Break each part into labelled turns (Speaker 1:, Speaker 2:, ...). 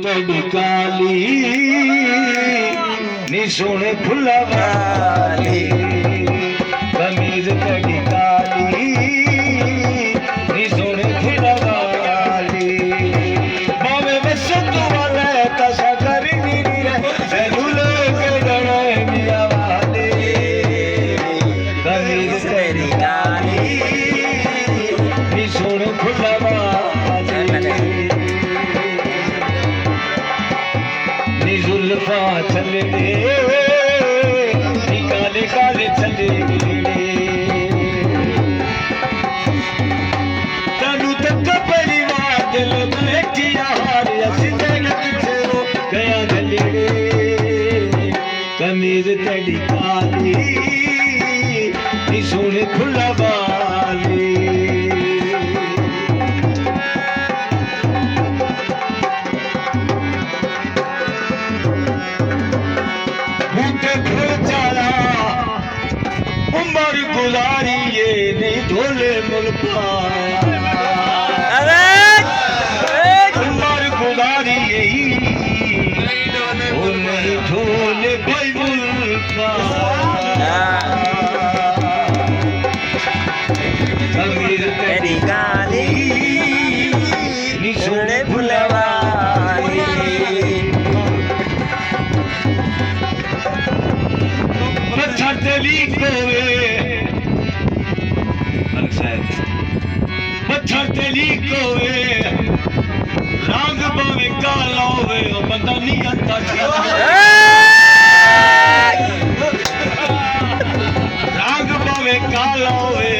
Speaker 1: तड़ी काली नी सोने फुला वाली कमीज तड़ी काली नी सोने फुला वाली बावे बसंत वाले कसा करी नी रे सेलुले के गणे मिया वाली कमीज तड़ी काली नी सोने फुला जुल्फा चले काले काले चले तनु तक परिवार दिल बैठी यार असीते पीछे गया गले कमीज तड़ी काली नी सोने खुला वाली उमर गुजारी ये नहीं ढोले मुल्का उमर गुजारी यही नहीं ढोले भाई मुल्का कमीज तेरी काली नी सोने फुलवारी छतली कोवे छतली कोवे रंग बावे काला होवे ओ बंदा नहीं आता रंग बावे काला होवे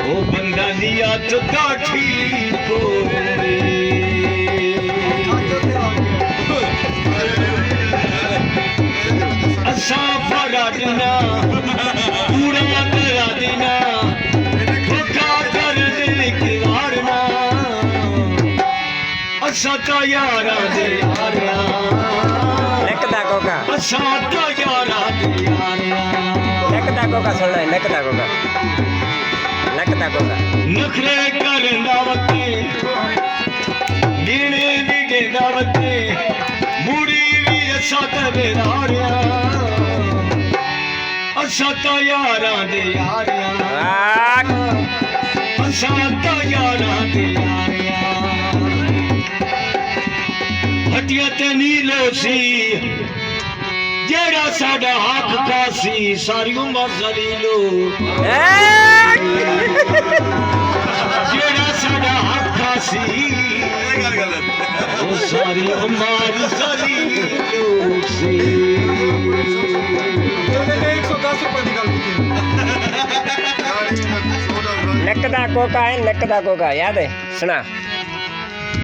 Speaker 1: ओ बंदा नहीं आता ठीक होवे असा फरा देना पूरा करा देना धोखा कर दे के वारना असा तो यारा दे यारा
Speaker 2: लेकदा कोका
Speaker 1: असा तो यारा दे यारा
Speaker 2: लेकदा कोका सुन ले लेकदा कोका
Speaker 1: नखरे करना वते गिने दी दावते मुड़ी भी असा ते बेरारिया असा तो यारा दे यारिया असा तो यारा दे यारिया हटिया ते नीलो सी जेड़ा साडा हक खासी सारी उम्र जलीलो जेड़ा साडा हक खासी वो सारी उम्र जलीलो सी
Speaker 2: लेकदा कोका है लेकदा कोका याद है सुना